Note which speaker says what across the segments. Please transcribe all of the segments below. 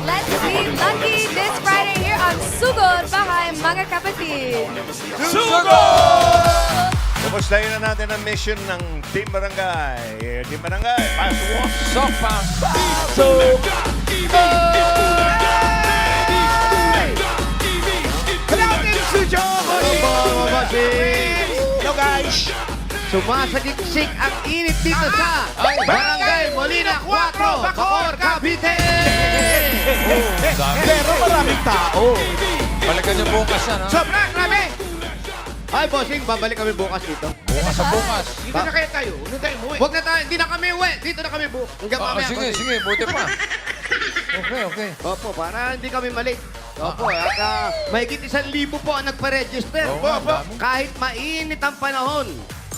Speaker 1: Let's be lucky this Friday here on Sugod Bahay Mga Kapatid.
Speaker 2: Sugod! Kumustahin na natin ang mission ng Team Barangay. Team Barangay, pasok!
Speaker 3: Sopa!
Speaker 2: Hello guys!
Speaker 4: Sumasagiksik ang init dito sa Barangay Molina 4, Bacoor, Cavite!
Speaker 2: Pero maraming tao.
Speaker 3: Balikan niyo bukas yan, ha?
Speaker 4: Sobrang grabe! Ay, bossing, babalik kami bukas dito.
Speaker 3: Bukas sa bukas.
Speaker 4: Dito na kaya tayo. Ano tayo umuwi? Huwag na tayo. Hindi na kami uwi. Dito na kami bukas. Hanggang mamaya.
Speaker 3: Sige, sige. Buti pa. Okay, okay.
Speaker 4: Opo, para hindi kami mali. Opo, at mahigit 1,000 po ang nagpa-register.
Speaker 3: Oo nga,
Speaker 4: Opo,
Speaker 3: dami.
Speaker 4: kahit mainit ang panahon.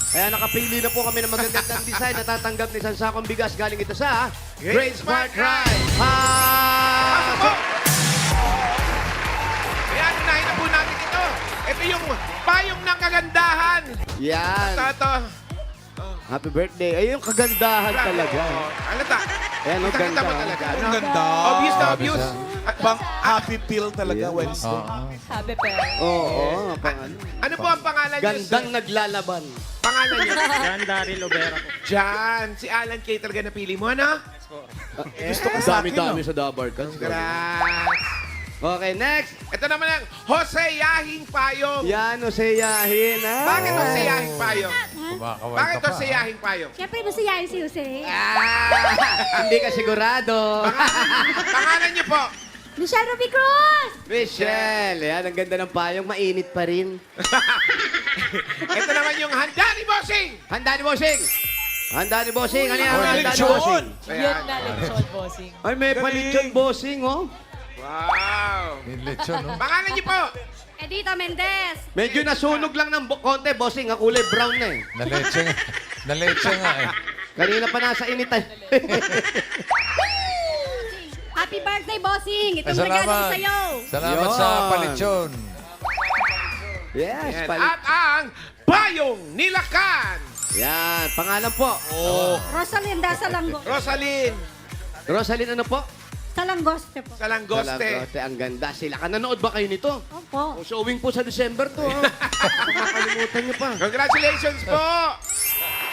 Speaker 4: Kaya nakapili na po kami ng magagandang design na tatanggap ni isang sakong bigas galing ito sa Great Smart Ride.
Speaker 5: Ayan, unahin na po natin ito. Ito yung payong ng kagandahan.
Speaker 4: Yan.
Speaker 5: Ito.
Speaker 4: Happy birthday. Ay, yung kagandahan talaga.
Speaker 5: Ano ta?
Speaker 4: Ayan, ang
Speaker 5: Kita
Speaker 4: ganda.
Speaker 5: mo talaga.
Speaker 2: Ang
Speaker 5: no?
Speaker 2: ganda.
Speaker 5: Obvious na
Speaker 3: Grabe
Speaker 5: obvious.
Speaker 3: siya.
Speaker 2: Pang happy pill talaga Wednesday.
Speaker 1: Sabi pa.
Speaker 4: Oo,
Speaker 5: Ano po ang pangalan niyo?
Speaker 4: gandang naglalaban.
Speaker 5: Pangalan niyo?
Speaker 6: Yan, Daryl Obera po.
Speaker 5: Jan. Si Alan Kay talaga napili mo, ano?
Speaker 2: Gusto ko sa akin,
Speaker 4: Dami-dami sa Dabar Cats.
Speaker 5: Congrats.
Speaker 4: Okay, next.
Speaker 5: Ito naman ang Jose Yahing Payong.
Speaker 4: Yan, Oseyahin.
Speaker 5: Bakit Jose Yahing Payong?
Speaker 3: Kumakaway
Speaker 5: Bakit
Speaker 3: ka pa.
Speaker 5: Jose Yahing Payong?
Speaker 1: Siyempre, masayahin si Jose.
Speaker 4: Hindi ka sigurado.
Speaker 5: Pangalan niyo po?
Speaker 1: Michelle Ruby Cruz!
Speaker 4: Michelle, yan, ang ganda ng payong, mainit pa rin.
Speaker 5: Ito naman yung handa ni Bossing.
Speaker 4: Handa ni Bossing! Handa ni Bossing! Ano yan?
Speaker 3: Oh,
Speaker 4: Handa ni
Speaker 3: lechon!
Speaker 4: Bossing!
Speaker 5: Ayan.
Speaker 4: Ay, may palitsyon Bossing, oh.
Speaker 5: Wow.
Speaker 3: Yung lechon, no?
Speaker 5: Pangalan niyo po?
Speaker 1: Edita Mendez!
Speaker 4: Medyo nasunog lang ng konti, Bossing. Ang kulay brown na eh.
Speaker 3: Naleche nga. Naleche nga, eh.
Speaker 4: Kanina pa nasa initan.
Speaker 1: Happy birthday, bossing!
Speaker 3: Ay,
Speaker 1: Itong regalo
Speaker 3: salamat.
Speaker 1: sa'yo!
Speaker 3: Salamat
Speaker 4: Yun.
Speaker 3: sa palitsyon.
Speaker 4: Yes,
Speaker 5: Yan.
Speaker 4: palit.
Speaker 5: At ang Payong Nilakan.
Speaker 4: Yan, pangalan po.
Speaker 1: Rosalinda
Speaker 5: Rosalyn
Speaker 4: Rosalyn, ano po?
Speaker 1: Salanggoste po.
Speaker 5: Salangoste.
Speaker 4: Salagote, ang ganda sila. Nanood ba kayo nito?
Speaker 1: Opo.
Speaker 4: O, showing po sa December to, ha? Makakalimutan niyo pa.
Speaker 5: Congratulations po.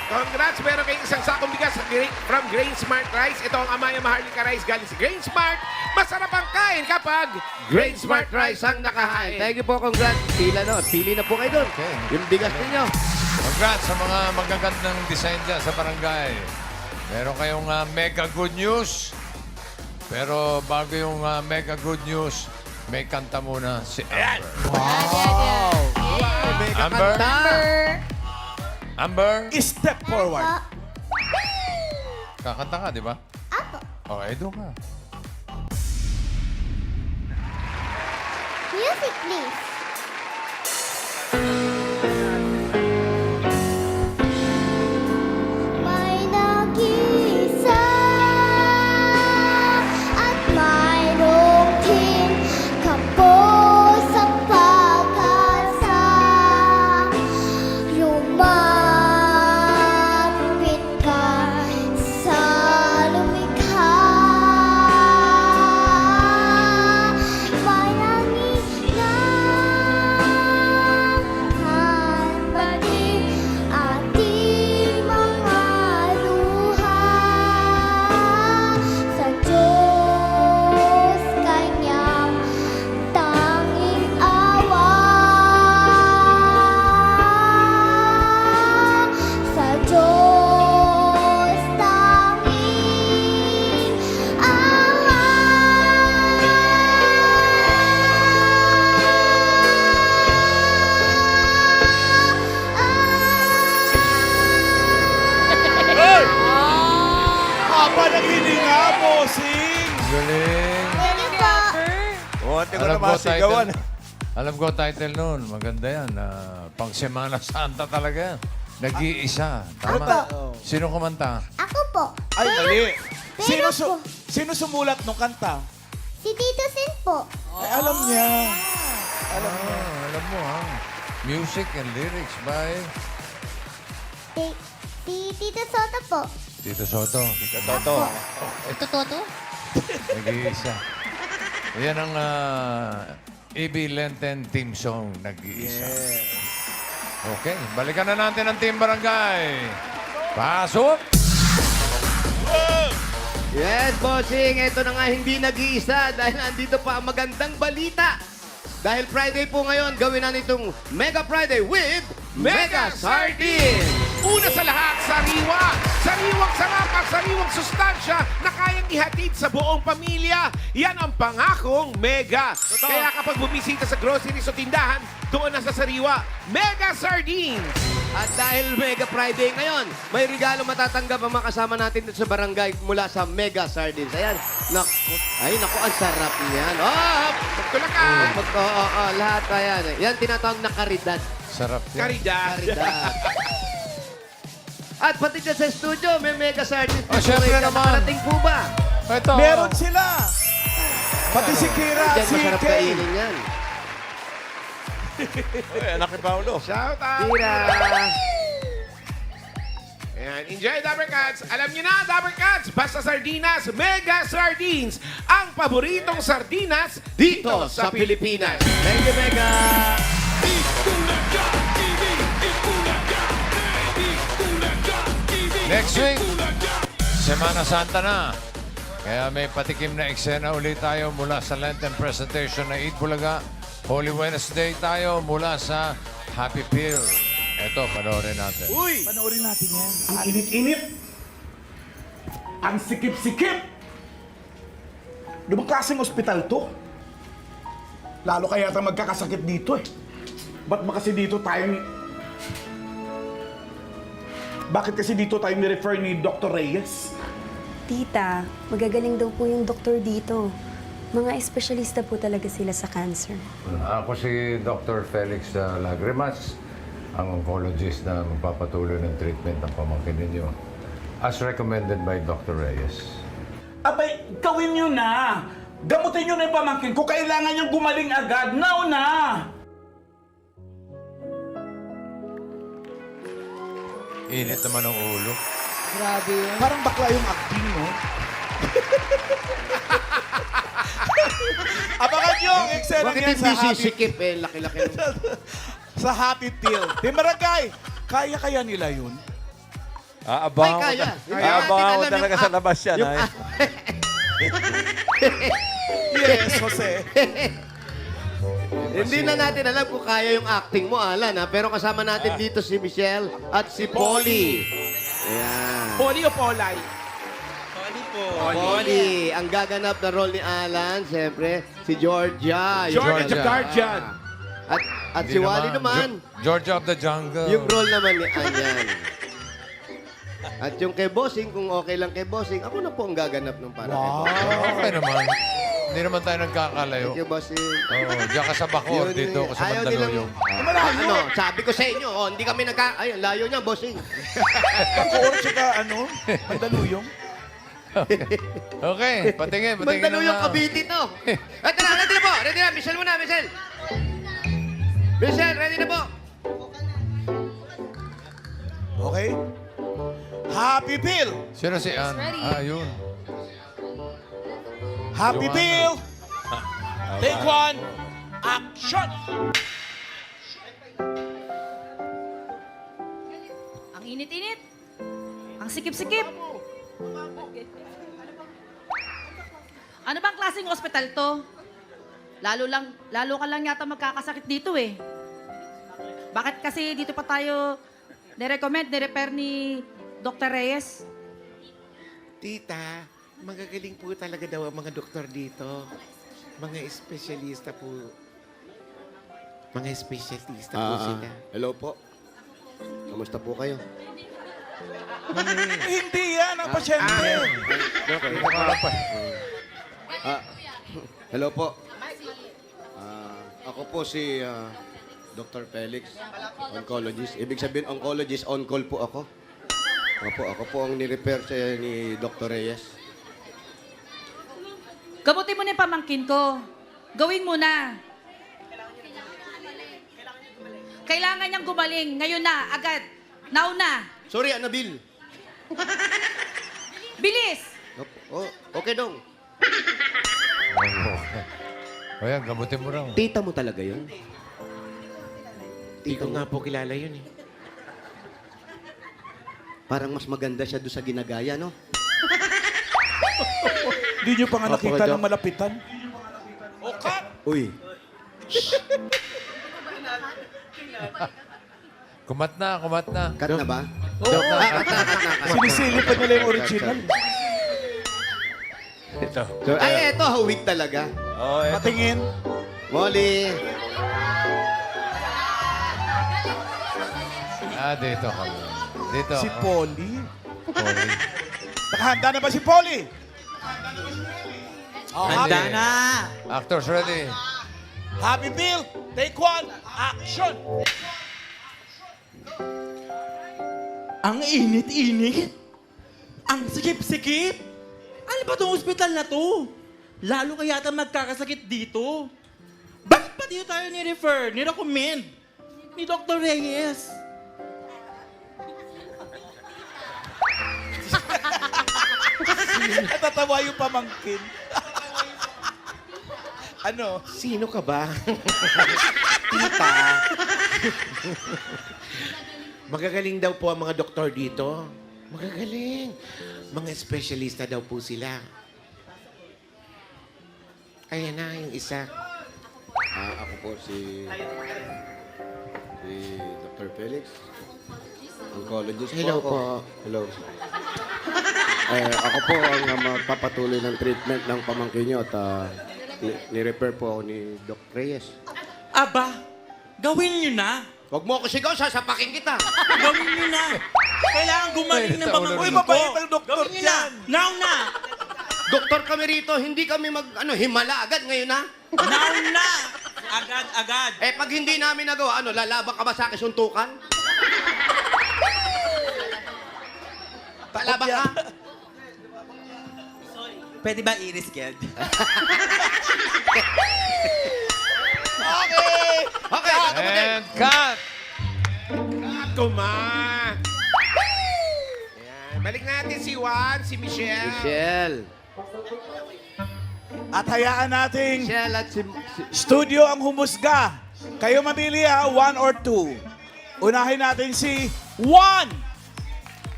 Speaker 5: Congrats, meron kayong isang sakong bigas from Grain Smart Rice. Ito ang Amaya Maharlika Rice galing sa Grain Smart. Masarap ang kain kapag
Speaker 4: Grain Smart Rice ang nakahain. Thank you po, congrats. Pili na po kayo doon.
Speaker 3: Okay.
Speaker 4: Yung bigas ninyo.
Speaker 3: Congrats sa mga magagandang design dyan sa barangay. Meron kayong mega good news. Pero bago yung mega good news, may kanta muna si Amber. Amber? Amber?
Speaker 2: Step forward.
Speaker 3: Kakanta ka, di ba? Ako. Okay, doon ka.
Speaker 7: Music, please. May nag-isa at mayroong kapo sa pag-asa. Lumapit ka sa lumikha. May nangingahan pati ating mga luha sa Diyos Kanyang tanging awa. Sa Diyos tanging awa.
Speaker 2: Haba ng hininga, bossing!
Speaker 3: Galing.
Speaker 7: Thank you po.
Speaker 2: Buti ko na
Speaker 3: Alam ko
Speaker 2: masigawan.
Speaker 3: Alam ko title noon. Maganda yan. Pang Semana Santa talaga yan. Nag-iisa. Tama. Sino kumanta?
Speaker 7: Ako po.
Speaker 2: Ay, mali.
Speaker 7: Pero
Speaker 2: Sino sumulat nung kanta?
Speaker 7: Si Tito Sen po.
Speaker 2: Ay, alam niya.
Speaker 3: Alam mo ha. Music and lyrics by
Speaker 7: Si Tito Soto po.
Speaker 3: Tito Soto.
Speaker 2: Toto.
Speaker 7: Ito Toto?
Speaker 3: Nag-iisa. Yan ang EB Lenten team song nag-iisa. Okay, balikan na natin ang Team Barangay. Pasok!
Speaker 4: Yes, bossing. Ito na nga hindi nag-iisa dahil nandito pa ang magandang balita. Dahil Friday po ngayon, gawin na itong Mega Friday with Mega Sardines.
Speaker 5: Una sa lahat, sariwa. Sariwang sarap at sariwang sustansya na kayang ihatid sa buong pamilya. Yan ang pangakong Mega. Kaya kapag bumisita sa groceries o tindahan, doon na sa sariwa, Mega Sardines.
Speaker 4: At dahil Mega Friday ngayon, may regalo matatanggap ang mga kasama natin dito sa barangay mula sa Mega Sardines. Ayan. Naku, ang sarap niyan. Oh!
Speaker 5: Magtulakan.
Speaker 4: Lahat ayan. Yan tinatawag na karidad.
Speaker 3: Sarap yan.
Speaker 5: Karidad.
Speaker 4: Karidad. At pati dyan sa studio, may Mega Sardines.
Speaker 3: Oh, syempre naman.
Speaker 4: Nakarating po ba?
Speaker 3: Ito.
Speaker 6: Meron sila. Pati si Kira,
Speaker 4: Diyan
Speaker 6: si
Speaker 4: masarap
Speaker 6: Kay.
Speaker 4: kainin yan.
Speaker 2: Ay, anak ni Paolo.
Speaker 5: Shout out.
Speaker 4: Tira.
Speaker 5: Ayan, enjoy Dabber Cats. Alam niyo na, Dabber Cats, basta sardinas, Mega Sardines. Ang paboritong sardinas dito sa Pilipinas.
Speaker 4: Thank you, Mega.
Speaker 3: Next week, Semana Santa na. Kaya may patikim na eksena ulit tayo mula sa Lenten presentation na Eat Bulaga. Holy Wednesday tayo mula sa Happy Pill. Ito, panoorin natin.
Speaker 6: Uy! Panoorin natin yan. Ang init-init. Ang sikip-sikip. Lumang klaseng ospital to? Lalo kaya yata magkakasakit dito eh. Ba't ba kasi dito tayo ni... Bakit kasi dito tayo ni-refer ni Dr. Reyes?
Speaker 8: Tita, magagaling daw po yung doktor dito. Mga espesyalista po talaga sila sa cancer.
Speaker 3: Ako si Dr. Felix Lagrimas, ang oncologist na magpapatuloy ng treatment ng pamangkin ninyo. As recommended by Dr. Reyes.
Speaker 6: Abay, gawin nyo na! Gamutin nyo na yung pamangkin ko. Kailangan niyang gumaling agad. Now na!
Speaker 3: Init naman ang ulo.
Speaker 6: Parang bakla yung acting, no? Abangan nyo ang eksena
Speaker 4: Bakit
Speaker 6: niyan
Speaker 4: hindi
Speaker 6: sa Happy...
Speaker 4: sisikip eh? Laki-laki.
Speaker 6: sa Happy Pill. Di Maragay, kaya nila yun?
Speaker 2: Aabangan
Speaker 4: Ay, kaya.
Speaker 2: ko, aabangan ko talaga sa labas yan. Ay.
Speaker 6: Yes, Jose.
Speaker 4: Hindi na natin alam kung kaya yung acting mo, Alan, ha? Pero kasama natin dito si Michelle at si Polly. Ayan.
Speaker 5: Poli o Polay?
Speaker 4: Polly. Ang gaganap na role ni Alan, siyempre, si Georgia.
Speaker 5: Georgia
Speaker 3: Georgia.
Speaker 5: Guardian.
Speaker 4: At si Wally naman,
Speaker 3: Georgia of the Jungle.
Speaker 4: yung role naman ni Anyan. At yung kay Bossing, kung okay lang kay Bossing, ako na po ang gaganap ng para kay Bossing.
Speaker 3: Okay naman. Hindi naman tayo nagkakalayo.
Speaker 4: Thank you, Bossing.
Speaker 3: Oo, diyan ka sa Bacoor,
Speaker 4: Yun,
Speaker 3: dito ako sa
Speaker 4: ayaw nilang-
Speaker 3: Mandaluyong.
Speaker 4: Ano, sabi ko sa inyo, hindi kami Ay, ang layo niya, Bossing.
Speaker 6: Bacoor, tsaka Mandaluyong.
Speaker 3: Okay, patingin
Speaker 4: Mandaluyong
Speaker 3: na.
Speaker 4: Cavite to. Ito na, ready na po. Ready na, Michelle muna, Michelle. Michelle, ready na po.
Speaker 6: Okay? Happy Pill!
Speaker 3: Sino si Ann?
Speaker 1: ready.
Speaker 3: Yun.
Speaker 6: Happy
Speaker 3: Joanna.
Speaker 6: Pill! Take one! Action!
Speaker 1: Ang init-init. Ang sikip-sikip.
Speaker 9: Ano bang klaseng ospital to? Lalo ka lang yata magkakasakit dito eh. Bakit kasi dito pa tayo nirepair ni Dr. Reyes?
Speaker 10: Tita, magagaling po talaga daw ang mga doktor dito. Mga espesyalista po. Mga espesyalista po sila.
Speaker 4: Hello po. Kamusta po kayo?
Speaker 6: Hindi yan ang pasyente.
Speaker 4: Hello po. Ako po si Dr. Felix, oncologist. Ibig sabihin, oncologist, on-call po ako. Ako po ang ni-repair siya ni Dr. Reyes.
Speaker 9: Gamutin mo na yung pamangkin ko. Gawin mo na. Kailangan niyang gumaling. Ngayon na, agad. Now na.
Speaker 4: Sorry, Anabil.
Speaker 9: Bilis!
Speaker 4: Okay dong.
Speaker 3: O yan, gamutin mo raw.
Speaker 4: Tita mo talaga yun?
Speaker 10: Hindi ko nga po kilala yun eh.
Speaker 4: Parang mas maganda siya doon sa ginagaya, no?
Speaker 6: Hindi nyo pa nga
Speaker 4: Opo,
Speaker 6: nakita
Speaker 4: Doc.
Speaker 6: ng malapitan.
Speaker 4: Uy.
Speaker 3: Kumat na, kumat na.
Speaker 4: Cut na ba?
Speaker 3: Dok,
Speaker 4: Cut na.
Speaker 6: Sinisilipan nila yung original.
Speaker 3: Ito.
Speaker 4: Ay, eto, hawig talaga.
Speaker 2: Oh, eto.
Speaker 6: Patingin.
Speaker 4: Molly.
Speaker 3: Dito kami. Dito.
Speaker 6: Si Polly.
Speaker 3: Polly.
Speaker 6: Nakahanda na ba si Polly?
Speaker 3: Handa na. Actors ready.
Speaker 6: Happy Bill, take one, action!
Speaker 11: Ang init-init. Ang sikip-sikip. Ano ba itong ospital na to? Lalo kaya yata magkakasakit dito. Bakit pa dito tayo ni-refer, ni-recommend ni Dr. Reyes?
Speaker 6: Natatawa yung pamangkin. Ano?
Speaker 10: Sino ka ba? Tita. Magagaling daw po ang mga doktor dito. Magagaling. Mga espesyalista daw po sila. Ayan na, yung isa.
Speaker 4: Ako po si Dr. Felix. Oncologist
Speaker 10: Hello
Speaker 4: ako.
Speaker 10: po.
Speaker 4: Hello. Ako po ang magpapatuloy ng treatment ng pamangkin nyo at ni-refer po ako ni Doc Reyes.
Speaker 11: Aba, gawin nyo na.
Speaker 4: Huwag mo ako sigaw, sasapakin kita.
Speaker 11: Gawin nyo na. Kailangan gumaling ng
Speaker 3: Uy,
Speaker 11: pamangkin
Speaker 6: Uy,
Speaker 11: ko.
Speaker 6: mabait ang doktor
Speaker 11: Gawin nyo na.
Speaker 6: dyan.
Speaker 11: Now na.
Speaker 4: Doktor kami rito, hindi kami himala agad ngayon na.
Speaker 11: Now na. Agad.
Speaker 4: Pag hindi namin nagawa, lalaban ka ba sa akin suntukan? Palaban ka?
Speaker 11: Pwede ba i-reschedule?
Speaker 4: Okay,
Speaker 3: And cut!
Speaker 10: Kuma! Ayan. Balik natin si Juan, si Michelle.
Speaker 4: Michelle.
Speaker 6: At hayaan nating
Speaker 4: Michelle at si...
Speaker 6: studio ang humusga. Kayo mamili ha, 1 or 2. Unahin natin si 1.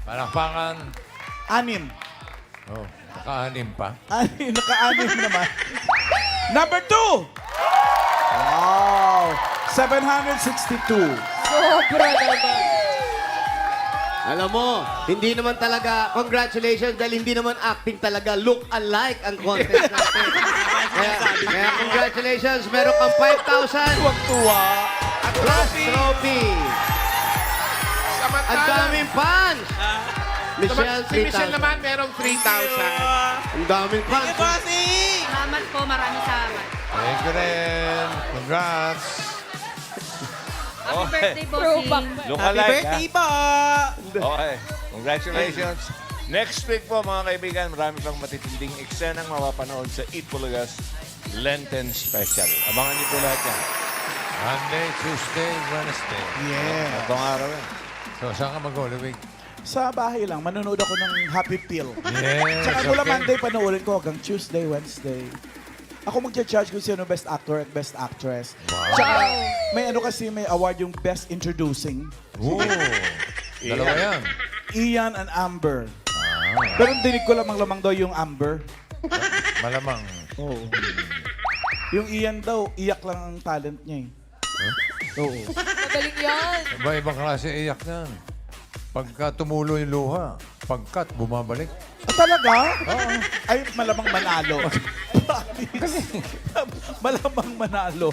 Speaker 3: Palakpakan.
Speaker 6: 6.
Speaker 3: Oh, naka-anim pa.
Speaker 6: Naka-6 naman. Number 2. Wow! 762.
Speaker 1: Sobra naman.
Speaker 4: Alam mo, hindi naman talaga, congratulations, dahil hindi naman acting talaga, look alike ang contest natin. kaya congratulations, meron kang 5,000
Speaker 6: Tuwag-tuwa.
Speaker 4: at plus trophy. Ang
Speaker 10: Samantala,
Speaker 4: daming fans! Michelle,
Speaker 10: si Michelle
Speaker 4: 3,000.
Speaker 10: naman merong 3,000.
Speaker 4: Ang daming fans.
Speaker 9: Salamat po, maraming salamat.
Speaker 3: Thank you rin. Congrats.
Speaker 9: Happy birthday,
Speaker 1: Throwback.
Speaker 9: bossing.
Speaker 2: Look
Speaker 11: Happy
Speaker 2: alike,
Speaker 11: birthday po!
Speaker 2: Okay. Congratulations. Next week po, mga kaibigan, marami pang matitinding eksenang mapapanood sa Eat Bulagas Lenten Special. Abangan niyo po lahat yan.
Speaker 3: Monday, Tuesday, Wednesday.
Speaker 6: Yeah.
Speaker 2: Itong araw yan.
Speaker 3: So, saan ka mag-Holy Week?
Speaker 6: Sa bahay lang, manonood ako ng Happy Pill.
Speaker 3: Yes,
Speaker 6: Tsaka mula
Speaker 3: okay.
Speaker 6: Monday, panoorin ko hanggang Tuesday, Wednesday. Ako magja-judge kung sino best actor at best actress.
Speaker 3: Wow.
Speaker 6: Tsaka may may award yung best introducing.
Speaker 3: Oo. Dalawa yan.
Speaker 6: Ian and Amber. Pero dinig ko lamang daw yung Amber.
Speaker 3: Malamang.
Speaker 6: Oo. Yung Ian daw, iyak lang ang talent niya eh. Oo.
Speaker 1: Magaling yan.
Speaker 3: Iba-ibang klase iyak yan. Pagka tumulo yung luha, pagkat bumabalik.
Speaker 6: Talaga? Oo. Ay, malamang manalo. Malamang manalo.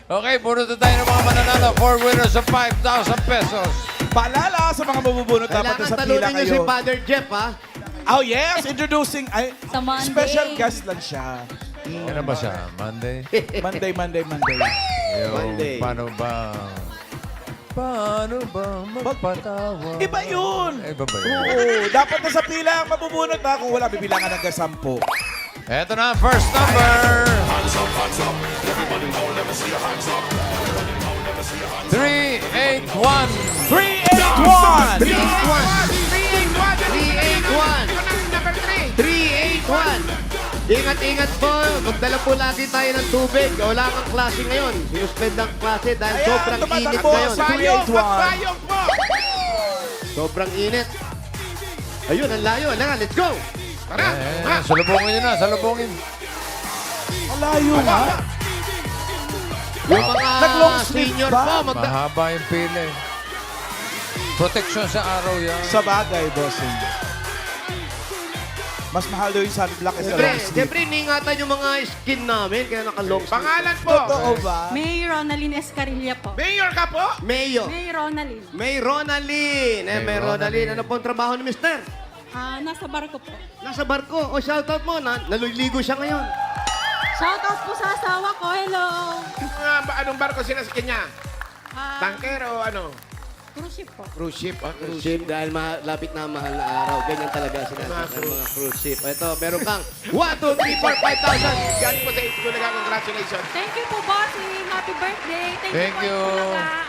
Speaker 3: Okay, puro na tayo ng mga mananalo. 4 winners of 5,000 pesos.
Speaker 6: Paalala sa mga mabubunot dapat
Speaker 4: Kailangan
Speaker 6: sa pila
Speaker 4: talunin niyo si
Speaker 6: kayo.
Speaker 4: Father Jeff, ha?
Speaker 6: Oh yes, introducing. Ay,
Speaker 1: Sa Monday.
Speaker 6: special guest lang siya.
Speaker 3: Kailan ba siya? Monday?
Speaker 6: Monday.
Speaker 3: Yung,
Speaker 4: Monday.
Speaker 3: Paano ba magpatawa?
Speaker 6: Iba yun.
Speaker 3: Iba ba yun?
Speaker 6: Oo, dapat na sa pila ang mabubunot ha. Kung wala, bibilangan hanggang 10.
Speaker 3: Eto na ang first number. 381.
Speaker 6: 381!
Speaker 4: 381! 381!
Speaker 10: 381! Number 3.
Speaker 4: 381! Ingat-ingat po. Magdala po lagi tayo ng tubig. Wala kang klase ngayon. Sinuspend ang klase dahil sobrang init ngayon.
Speaker 5: Magbayong po!
Speaker 4: Sobrang init. Ayun, ang layo. Alam nga, let's go!
Speaker 5: Tara!
Speaker 3: Salubungin nyo na, salubungin.
Speaker 6: Malayo nga.
Speaker 4: Yung mga
Speaker 6: Nag-long sleeve
Speaker 4: senior
Speaker 6: ba?
Speaker 4: po,
Speaker 3: Mahaba yung pila eh. Protection sa araw yan.
Speaker 6: Sa bagay, bossing. Mas mahal daw yung sunblock kaysa
Speaker 4: Siyempre,
Speaker 6: long sleeve.
Speaker 4: siyempre, iningatan yung mga skin namin, kaya naka-long sleeve.
Speaker 5: Pangalan po!
Speaker 6: Totoo ba?
Speaker 9: May Ronaldine Escarilla po.
Speaker 5: Mayor ka po!
Speaker 4: Mayo.
Speaker 9: May Ronaldine.
Speaker 4: May Ronaldine. May Ronaldine. Ano po ang trabaho ni Mister?
Speaker 9: Nasa barko po.
Speaker 4: Nasa barko. O, shoutout mo. Naliligo siya ngayon.
Speaker 9: Shoutout po sa asawa ko. Hello.
Speaker 5: Anong barko sinasakyan niya? Tanker o ano?
Speaker 9: Cruise ship po.
Speaker 5: Cruise ship.
Speaker 4: Cruise ship dahil malapit na ang mahal na araw. Ganyan talaga sinasakyan ng mga cruise ship. Ito, meron kang 1, 2, 3, 4, 5,000.
Speaker 5: Galing po sa Itbulaga. Congratulations.
Speaker 9: Thank you po, bossing. Happy birthday.
Speaker 3: Thank
Speaker 9: po,
Speaker 3: you.
Speaker 9: Itbulaga.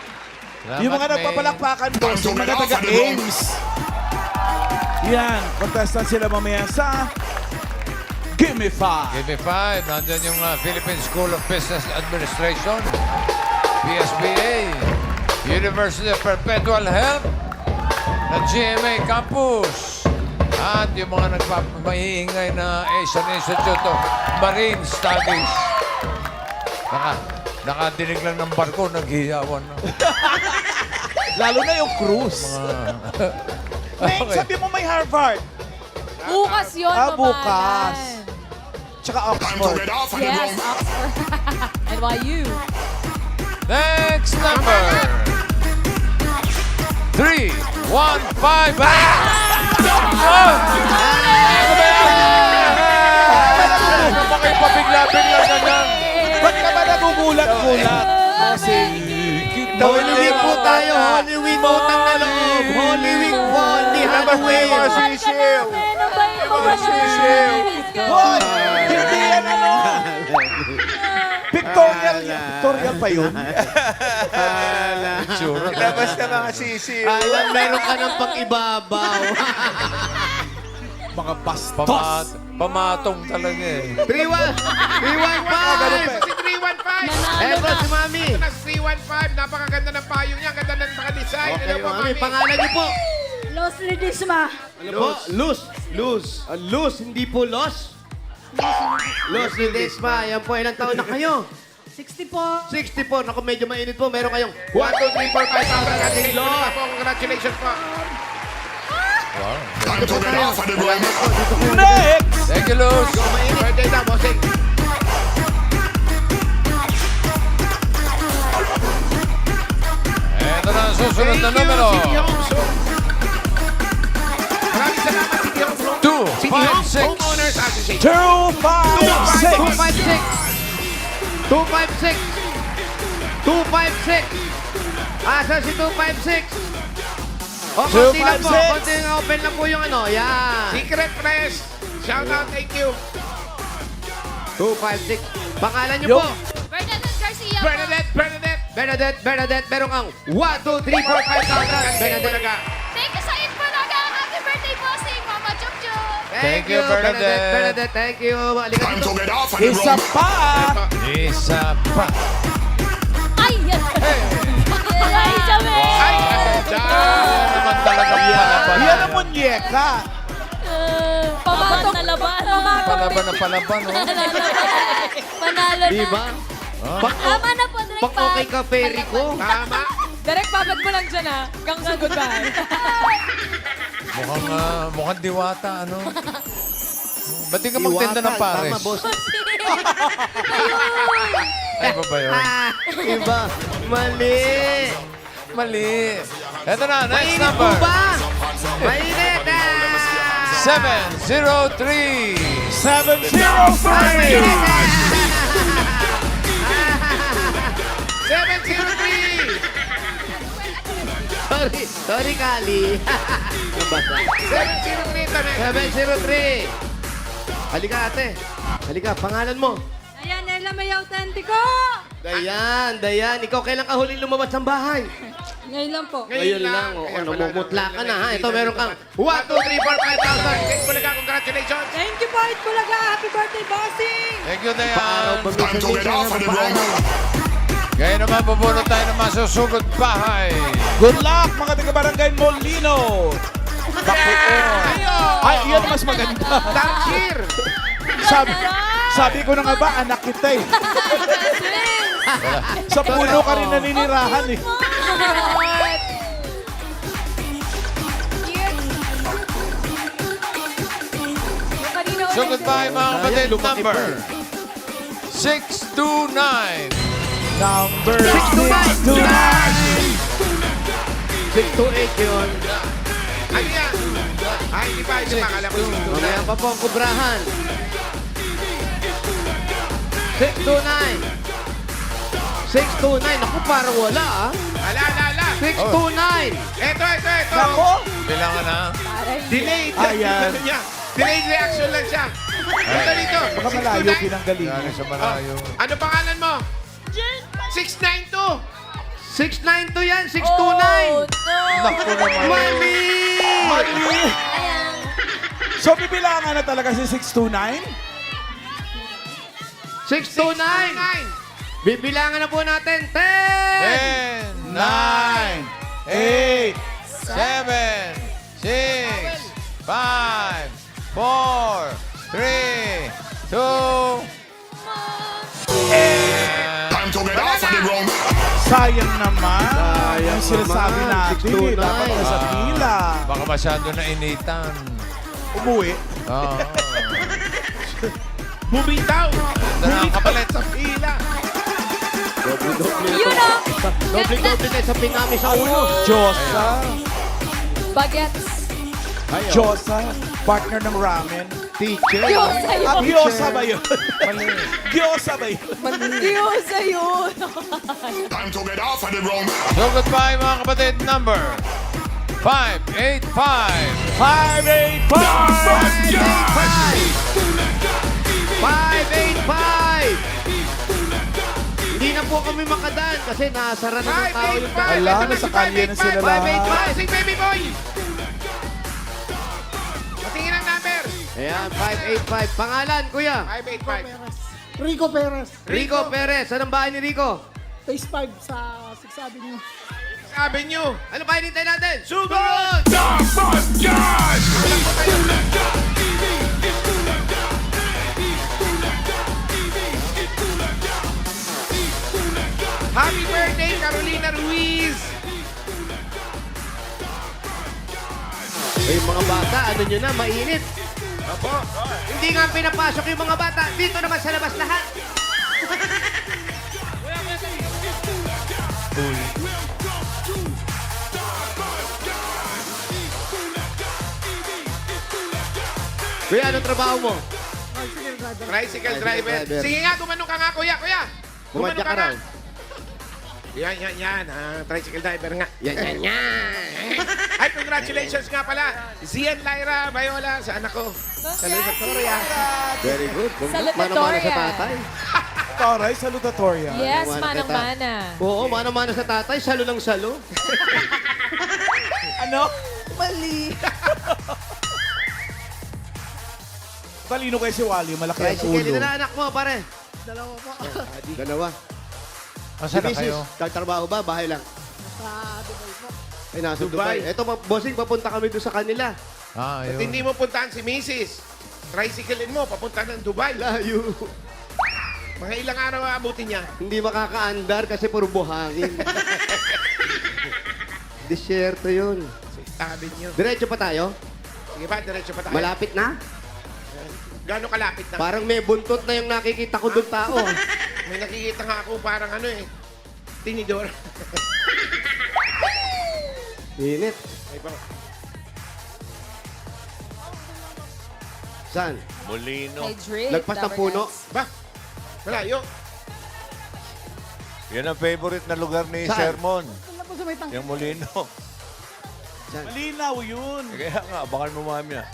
Speaker 6: Yung mga nagpapalakpakan, bossing, mga taga-Ames. Yan, contestant sila mamaya sa Gimme 5.
Speaker 3: Give me 5. Nandyan yung Philippine School of Business Administration, PSBA, University of Perpetual Health, na GMA Campus, at yung mga nagpapahiingay na Asian Institute of Marine Studies. Nakadinig lang ng barko, naghihiyawan na.
Speaker 6: Lalo na yung cruise. Neng, sabi mo may Harvard.
Speaker 1: Bukas yun,
Speaker 6: Bukas. Tsaka Oxford.
Speaker 1: Yes, Oxford. NYU.
Speaker 3: Next number. 3, 1, 5. Ano ba kayo pabigla-bigla ganyan?
Speaker 6: Ba't ka ba nagugulat-gulat? Kasi
Speaker 4: Holy Week po tayo. Holy Week, utang na loob. Holy Week po. Hindi Halloween.
Speaker 1: Sisiw.
Speaker 6: Hoy! Hindi yan ano! Pictorial pa yun.
Speaker 2: Labas na mga sisiw.
Speaker 4: Alam, meron ka ng pang-ibabaw.
Speaker 6: Mga bastos.
Speaker 3: Pamatong talaga eh.
Speaker 4: 3-1. 3-1-5.
Speaker 5: Si 315.
Speaker 4: Eto si Mami.
Speaker 5: Ito na si 315. Napakaganda ng payong niya. Ganda ng naka-design.
Speaker 4: Okay,
Speaker 5: Ano po,
Speaker 4: Mami.
Speaker 5: Mami?
Speaker 4: Pangalan niyo po.
Speaker 9: Los Lidisma.
Speaker 4: Ano po? Luz. Luz, hindi po Los. Los Lidisma. Yan po, ilang taon na kayo?
Speaker 9: 60 po.
Speaker 4: 64. Naku, medyo mainit po. Meron kayong 1, 2, 3, 4, 5,000 ating Los.
Speaker 5: Congratulations po.
Speaker 6: Next!
Speaker 3: Thank you, Luz.
Speaker 5: Birthday na, bossing.
Speaker 3: Ito na ang susunod na numero.
Speaker 5: City Home Soap. Maraming salamat, City Home Soap.
Speaker 3: 2,
Speaker 5: City
Speaker 3: 5,
Speaker 5: Home
Speaker 3: 6.
Speaker 5: Homeowners Association.
Speaker 6: 256.
Speaker 4: 256. Asa si 256? O, konti lang po.
Speaker 6: 256.
Speaker 4: Konti lang open lang po yung ano. Yan.
Speaker 5: Secret Press. Shout out, thank you.
Speaker 4: 256. Pangalan niyo po.
Speaker 1: Bernadette Garcia.
Speaker 4: Bernadette. Meron kang 1, 2, 3, 4, 5,000. Bernadette.
Speaker 1: Thank you sa Itbulaga. Happy birthday, bossing. Mama Chup Chup.
Speaker 3: Thank you, Bernadette.
Speaker 4: Bernadette, thank you. Halika dito.
Speaker 6: Isa pa!
Speaker 3: Isa pa.
Speaker 1: Ay, yan. Ay, sabi.
Speaker 5: Ay,
Speaker 3: Yan naman talaga palaban.
Speaker 6: Yan ang munyeka.
Speaker 1: Pamatong na laban.
Speaker 3: Palaban na palaban, oh.
Speaker 1: Panalo na.
Speaker 4: Diba?
Speaker 1: Tama na po, Direk
Speaker 4: Pag okay ka, Perry ko.
Speaker 5: tama.
Speaker 1: Direk, babad mo lang dyan, ha? Hanggang sa goodbye.
Speaker 3: Mukhang diwata, ano? Ba't di ka magtinda ng pares?
Speaker 4: Tama, boss.
Speaker 3: Ay, ba yun?
Speaker 4: Iba. Mali.
Speaker 3: Mali. Ito na, next
Speaker 4: Mainit
Speaker 3: number.
Speaker 4: po ba? Mainit.
Speaker 3: 703.
Speaker 6: 703!
Speaker 5: 703.
Speaker 4: Sorry, Kali. Nabasa.
Speaker 5: 703 ito na.
Speaker 4: 703. Halika, ate. Halika, pangalan mo.
Speaker 9: Ayan, Ella May Autentico.
Speaker 4: Dayan. Ikaw kailan ka huling lumabas ng bahay?
Speaker 1: Ngayon lang po.
Speaker 4: Ngayon lang. O,
Speaker 5: Kaya
Speaker 4: ano,
Speaker 5: pala,
Speaker 4: mumutla ka na, ha? Ito,
Speaker 5: nandito
Speaker 4: meron kang
Speaker 5: naman.
Speaker 4: 1, 2, 3, 4, 5,000.
Speaker 5: Kate Bulaga, congratulations!
Speaker 9: Thank you po, It Bulaga. Happy birthday, bossing!
Speaker 3: Thank you,
Speaker 4: Paaraw,
Speaker 3: Dayan.
Speaker 4: paminsan-minsan na paaraw.
Speaker 3: Ngayon naman, pupunta tayo ng masusugod bahay.
Speaker 6: Good luck, mga taga-barangay Molino! Ay, yan mas maganda.
Speaker 5: Dark cheer!
Speaker 6: Sabi ko na nga ba, anak kita eh. Sa puno ka rin naninirahan eh.
Speaker 3: Sugod bahay, mga kapatid.
Speaker 4: lumaki
Speaker 3: Number
Speaker 4: pa eh.
Speaker 3: 629.
Speaker 6: Number
Speaker 4: 629. 628 yun.
Speaker 5: Ano yan? Ay, hindi pa. Alam mo yung
Speaker 4: Mamaya pa po ang kubrahan. 629. 629. Naku, parang wala ah.
Speaker 5: Ala.
Speaker 4: 629.
Speaker 5: Ito.
Speaker 6: Nako!
Speaker 3: Kailangan na.
Speaker 5: Delayed.
Speaker 6: Ayan.
Speaker 5: Ano niya? Delayed reaction lang siya. Dito.
Speaker 6: Baka malayo
Speaker 5: 629.
Speaker 6: pinanggalingan.
Speaker 3: Kailangan sa malayo.
Speaker 5: Ano pangalan mo? 692.
Speaker 4: 692 yan. 629.
Speaker 3: Naku naman.
Speaker 4: Mali!
Speaker 6: Mali! So, bibilangan na talaga si 629?
Speaker 4: 629. Bibilangan na po natin. 10.
Speaker 3: 10, 9,
Speaker 6: 8,
Speaker 3: 7, 6, 5, 4, 3, 2,
Speaker 6: sayang naman.
Speaker 4: Sayang
Speaker 6: Yung sinasabi
Speaker 4: naman,
Speaker 6: natin,
Speaker 4: 629.
Speaker 6: dapat nasa pila.
Speaker 3: Baka masyado na initan.
Speaker 6: Umuwi.
Speaker 3: Oo.
Speaker 5: Bumitaw.
Speaker 3: Ito na ang kapalit.
Speaker 5: Sa pila.
Speaker 1: Yun o!
Speaker 4: Doble-doble na sa pinami sa ulo.
Speaker 6: Diyosa.
Speaker 1: Bagets.
Speaker 6: Diyosa. Partner ng ramen.
Speaker 4: Teacher.
Speaker 1: Diyosa yun.
Speaker 6: Gyosa ba yun? Gyosa ba yun?
Speaker 1: Diyosa yun.
Speaker 3: Sugod bahay, mga kapatid. Number 585.
Speaker 4: 585. Hindi na po kami makadaan kasi nasara na ng tao yung
Speaker 5: 585.
Speaker 6: Wala,
Speaker 5: Ito
Speaker 6: nasa
Speaker 5: si
Speaker 6: kalye na sila lahat.
Speaker 5: 585. Si Baby Boy. Patingin ang number.
Speaker 4: Ayan, 585. Pangalan, kuya?
Speaker 5: 585.
Speaker 11: Rico Perez.
Speaker 4: Rico Perez. Anong bahay ni Rico?
Speaker 11: Phase 5 sa 6 Avenue.
Speaker 5: Sabi nyo.
Speaker 4: Ano bahay nintay natin?
Speaker 5: Sugod! Happy birthday, Carolina Ruiz!
Speaker 4: Ay, mga bata, ano nyo na, mainit.
Speaker 5: Opo.
Speaker 4: Hindi nga pinapasok yung mga bata. Dito naman sa labas lahat. Kuya, anong trabaho mo?
Speaker 5: Tricycle driver.
Speaker 4: driver.
Speaker 5: Sige nga, gumanong ka nga, kuya.
Speaker 4: Bumadya ka raw.
Speaker 5: Yan. Tricycle driver nga.
Speaker 4: Yan.
Speaker 5: Ay, congratulations nga pala. Zian Lyra Bayola sa anak ko. Sa Victoria.
Speaker 4: Very good.
Speaker 1: Salutatoria.
Speaker 4: Mana-mana sa tatay.
Speaker 6: Taray, salutatoria.
Speaker 1: Yes,
Speaker 4: Manang
Speaker 1: manang-mana.
Speaker 4: Oo, mana-mana sa tatay. Salo ng salo.
Speaker 6: Ano? Mali. Talino kayo si Wally, malaki
Speaker 4: Kaya
Speaker 6: ang
Speaker 4: sige,
Speaker 6: ulo.
Speaker 4: na anak mo, pare.
Speaker 11: Dalawa po.
Speaker 4: Dalawa.
Speaker 3: Asan na
Speaker 4: Mrs.,
Speaker 3: kayo?
Speaker 4: Nagtrabaho ba? Bahay lang.
Speaker 11: Sa Dubai po.
Speaker 4: Ay, nasa
Speaker 5: Dubai.
Speaker 4: Dubai. Eto, bossing, papunta kami doon sa kanila.
Speaker 3: Ah,
Speaker 5: At
Speaker 3: yun.
Speaker 5: hindi mo puntahan si Mrs. Tricyclein mo, papunta ng Dubai.
Speaker 4: Layo.
Speaker 5: Mga ilang araw aabutin niya.
Speaker 4: Hindi makaka-andar kasi puro buhangin. Disyerto yun.
Speaker 5: Sabi niyo.
Speaker 4: Diretso pa tayo?
Speaker 5: Sige ba, diretso pa tayo.
Speaker 4: Malapit na?
Speaker 5: Gano'ng kalapit na?
Speaker 4: Parang may buntot na yung nakikita ko doon tao.
Speaker 5: May nakikita nga ako parang tinidor.
Speaker 4: Init.
Speaker 5: Ay, ba?
Speaker 4: Saan?
Speaker 2: Molino.
Speaker 1: May drip.
Speaker 4: Lagpas ng puno?
Speaker 5: Ba? Malayo.
Speaker 2: Yan ang favorite na lugar ni
Speaker 4: Saan?
Speaker 2: Sermon.
Speaker 11: Wala po sa may tangke.
Speaker 2: Yung Molino.
Speaker 6: Malinaw yun.
Speaker 2: Kaya nga, abangan mo mamaya.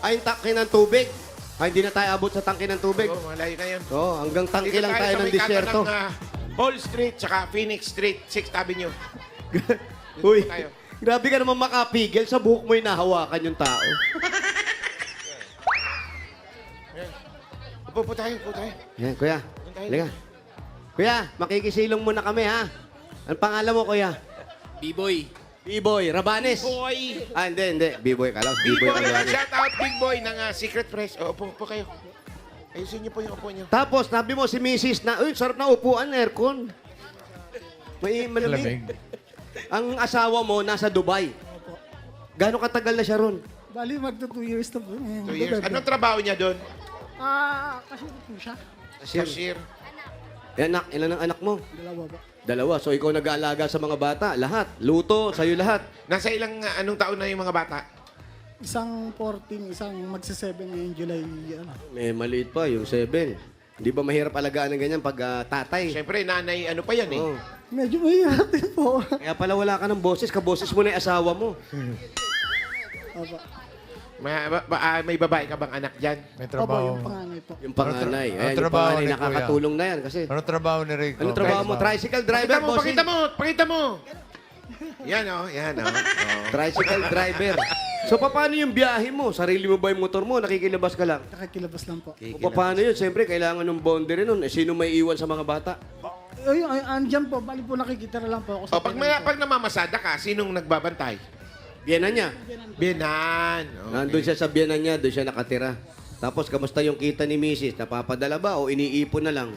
Speaker 4: Ay, yung tangke ng tubig. Ay, hindi na tayo abot sa tangke ng tubig.
Speaker 5: Oo, malayo na yun.
Speaker 4: Oo, hanggang tangke
Speaker 5: Dito
Speaker 4: lang
Speaker 5: tayo
Speaker 4: tayo
Speaker 5: sa
Speaker 4: ng
Speaker 5: may kanto
Speaker 4: disyerto.
Speaker 5: ng, Paul Street, tsaka Phoenix Street, 6th Avenue.
Speaker 4: Uy,
Speaker 5: tayo.
Speaker 4: grabe ka naman makapigil. Sa buhok mo hinahawakan yung tao.
Speaker 5: Upo tayo, upo tayo.
Speaker 4: Yan, kuya. Halika. Kuya, makikisilong muna kami, ha? Ang pangalan mo, kuya?
Speaker 11: B-boy.
Speaker 4: B-boy, Rabanes.
Speaker 5: Boy!
Speaker 4: Ah, hindi. B-boy, kalaw.
Speaker 5: Big
Speaker 4: B-boy,
Speaker 5: Boy,
Speaker 4: Rabanes.
Speaker 5: shout out Big Boy ng Secret Press. O, upo kayo. Ayusin niyo po yung upo niyo.
Speaker 4: Tapos, nabi mo si Mrs. na, uy, sarap na upuan, aircon. May malamig.
Speaker 3: Lamig.
Speaker 4: Ang asawa mo nasa Dubai. Gano'ng katagal na siya ron?
Speaker 6: Bali, magto 2 years na po.
Speaker 5: 2 years. Anong trabaho niya doon?
Speaker 6: Kasi po siya.
Speaker 5: Cashier.
Speaker 4: Anak, ilan ang anak mo?
Speaker 6: Dalawa po.
Speaker 4: Dalawa. So, ikaw nag-aalaga sa mga bata. Lahat. Luto, sa'yo lahat.
Speaker 5: Nasa ilang, anong taon na yung mga bata?
Speaker 6: Isang 14, isang magsa-7 ngayong July.
Speaker 4: May maliit pa, yung 7. Hindi ba mahirap alagaan ng ganyan pag tatay?
Speaker 5: Siyempre, nanay, ano pa yan eh.
Speaker 4: Oo.
Speaker 6: Medyo mahirap din po.
Speaker 4: Kaya pala wala ka ng boses. Kaboses mo na yung asawa mo.
Speaker 6: Opo.
Speaker 5: May babae ka bang anak dyan?
Speaker 3: May
Speaker 6: Opo,
Speaker 3: trabaho.
Speaker 6: yung panganay po.
Speaker 4: Yung panganay.
Speaker 3: Ano
Speaker 4: Ayan, yung
Speaker 3: trabaho
Speaker 4: panganay
Speaker 3: ni Kuya?
Speaker 4: nakakatulong na yan kasi.
Speaker 3: Anong trabaho ni Rico?
Speaker 4: Anong trabaho mo? Tricycle driver,
Speaker 5: Pakita mo,
Speaker 4: bossing?
Speaker 5: pakita mo! Yan o, yan o.
Speaker 4: Tricycle driver. So, paano yung biyahe mo? Sarili mo ba yung motor mo? Nakikilabas ka lang?
Speaker 6: Nakakilabas lang po.
Speaker 4: O, paano yun? Siyempre, kailangan ng boundary nun. Eh, sino may iwan sa mga bata?
Speaker 6: Ayun, andyan po. Bali po nakikita na lang po ako
Speaker 5: O, pag namamasada ka, sinong nagbabantay?
Speaker 4: Biyanan niya.
Speaker 5: Binan. Okay.
Speaker 4: Nandun siya sa biyanan niya, doon siya nakatira. Tapos, kamusta yung kita ni Mrs.? Napapadala ba o iniipon na lang?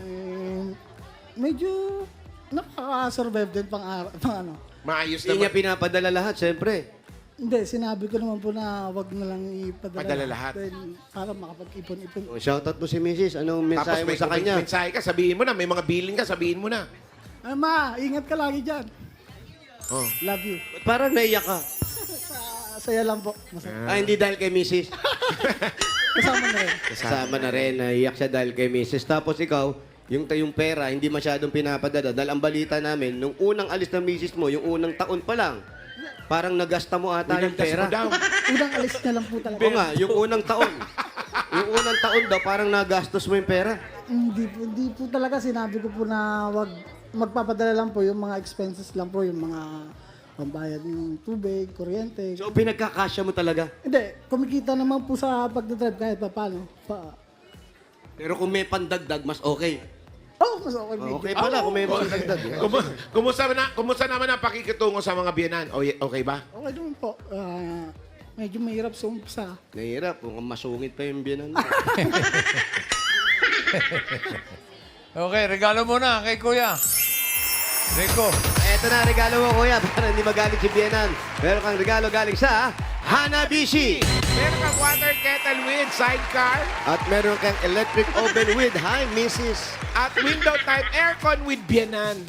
Speaker 6: Medyo nakaka-survive din pang ano.
Speaker 5: Maayos
Speaker 4: Hindi niya
Speaker 5: naman.
Speaker 4: pinapadala lahat, siyempre.
Speaker 6: Hindi, sinabi ko naman po na wag na lang ipadala.
Speaker 5: Padala lahat.
Speaker 6: Dahil para makapag-ipon-ipon.
Speaker 4: O, shoutout mo si Mrs. Anong mensahe mo sa kanya?
Speaker 5: mensahe ka, sabihin mo na. May mga billing ka, sabihin mo na.
Speaker 6: Ma, ingat ka lagi dyan.
Speaker 5: Oh.
Speaker 6: Love you.
Speaker 4: Ba't parang naiyak ka?
Speaker 6: Saya lang po. Masaya.
Speaker 4: Hindi dahil kay Mrs.
Speaker 6: Kasama na rin.
Speaker 4: Kasama na rin, naiyak siya dahil kay Mrs. Tapos ikaw, yung pera, hindi masyadong pinapadala. Dahil ang balita namin, nung unang alis ng Mrs. mo, yung unang taon pa lang, parang nagasta mo ata yung
Speaker 5: Winaldas
Speaker 4: pera.
Speaker 5: mo daw.
Speaker 6: Unang alis niya lang po talaga.
Speaker 4: Oo nga, yung unang taon. Yung unang taon daw, parang nagastos mo yung pera.
Speaker 6: Hindi po talaga sinabi ko po na wag magpapadala lang po yung mga expenses lang po, yung mga pambayad ng tubig, kuryente.
Speaker 4: So, pinagkakasya mo talaga.
Speaker 6: Hindi, kumikita naman po sa pagdadrive kahit pa paano.
Speaker 4: Pero kung may pandagdag, mas okay.
Speaker 6: Mas okay.
Speaker 4: Okay pala kung may pandagdag.
Speaker 5: Kumusta naman ang pakikitungo sa mga biyanan? Okay ba?
Speaker 6: Okay naman po. Medyo mahirap sa umpisa.
Speaker 4: Nahirap, kung masungit pa yung biyanan mo.
Speaker 3: Okay, regalo mo na kay Kuya. Rico.
Speaker 4: Eto na, regalo mo, kuya, para hindi magalit si Biyanan. Meron kang regalo galing sa Hanabishi.
Speaker 5: Meron kang water kettle with sidecar
Speaker 4: At meron kang electric oven with Hi, Mrs.
Speaker 5: at window type aircon with biyanan.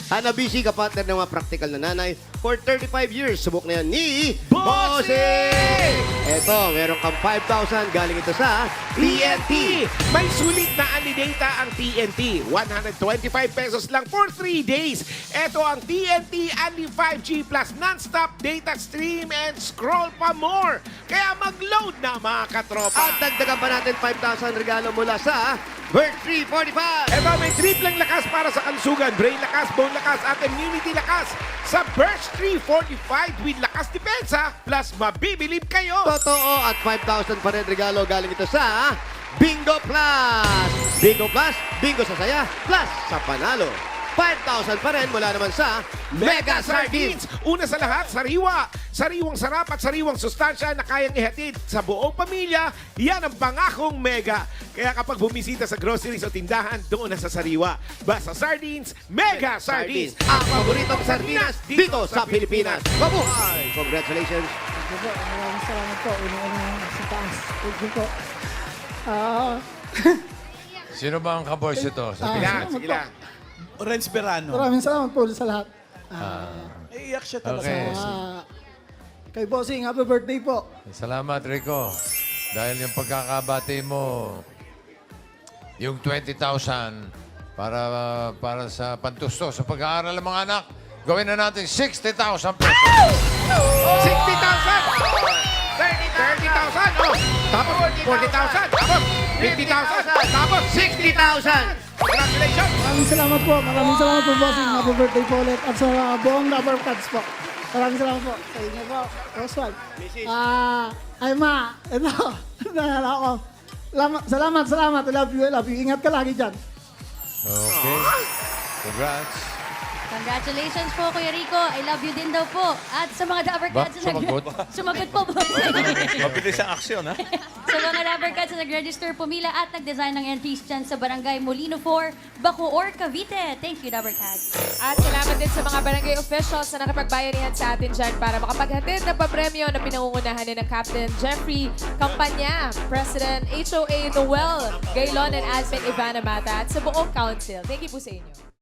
Speaker 4: Hanabishi, kapartner ng mga practical na nanay. For 35 years, subok na yan ni
Speaker 5: Bossing!
Speaker 4: Eto, meron kang 5,000 galing ito sa
Speaker 5: TNT! May sulit na data ang TNT. 125 pesos lang for 3 days. Ito ang TNT Unli 5G Plus non-stop data stream and scroll pa more. Kaya mag-load na mga katropa.
Speaker 4: At dagdagan pa natin 5,000 regalo mula sa Bird 345.
Speaker 5: Ito may triplang lakas para sa kalusugan, brain lakas, bone lakas at immunity lakas. Sa Birch 345 with lakas depensa plus mabibilib kayo.
Speaker 4: Totoo at 5,000 pa rin regalo galing ito sa Bingo Plus. Bingo Plus, bingo sa saya, plus sa panalo. 5,000 pa rin mula naman sa Mega Sardines.
Speaker 5: Una sa lahat, sariwa. Sariwang sarap at sariwang sustansya na kayang ihatid sa buong pamilya. Yan ang pangakong Mega. Kaya kapag bumisita sa groceries o tindahan, doon na sa sariwa. Basta Sardines, Mega Sardines.
Speaker 4: Ang paboritong sardinas dito sa Pilipinas. Mabuhay! Congratulations!
Speaker 6: Thank you po. Maraming salamat po. Una sa taas. Thank you po.
Speaker 3: Sino ba ang kaboys ito?
Speaker 5: Sige lang, sige lang.
Speaker 11: Renz Berano.
Speaker 6: Maraming salamat po sa lahat.
Speaker 11: Iiyak siya talaga.
Speaker 3: Okay.
Speaker 6: Kay Bossing, happy birthday po.
Speaker 3: Salamat, Rico. Dahil yung pagkakabati mo, yung 20,000 para sa pantusto sa pag-aaral ng mga anak, gawin na natin 60,000 pesos.
Speaker 5: 60,000! 30,000! Oh, tapos 40,000! Tapos 50,000! Tapos
Speaker 4: 60,000!
Speaker 5: Congratulations!
Speaker 6: Maraming salamat po. Maraming salamat po, bossing. Happy birthday po ulit. At sa buong Rubber Cats po. Maraming salamat po. Sa inyo po, Oswald. Ay ma, ito. Nalala ko. Salamat. I love you. Ingat ka lagi dyan.
Speaker 3: Okay. Congrats.
Speaker 1: Congratulations po, Kuya Rico. I love you din daw po. At sa mga Rubber
Speaker 3: Ba?
Speaker 1: Cats na
Speaker 3: Sumagot?
Speaker 1: Sumagot po, boss.
Speaker 2: Mabilis ang aksyon, ha?
Speaker 1: Sa mga Rubber Cats na nag-register, pumila at nag-design ng entries dyan sa Barangay Molino 4, Bacoor, Cavite. Thank you, Rubber Cats.
Speaker 12: At salamat din sa mga barangay officials na nakapagbayanihan sa atin dyan para makapaghatid ng papremyo na pinangungunahan ni ng Captain Jeffrey Campanya, President HOA Noel Gaylon and Admin Ivana Mata at sa buong council. Thank you po sa inyo.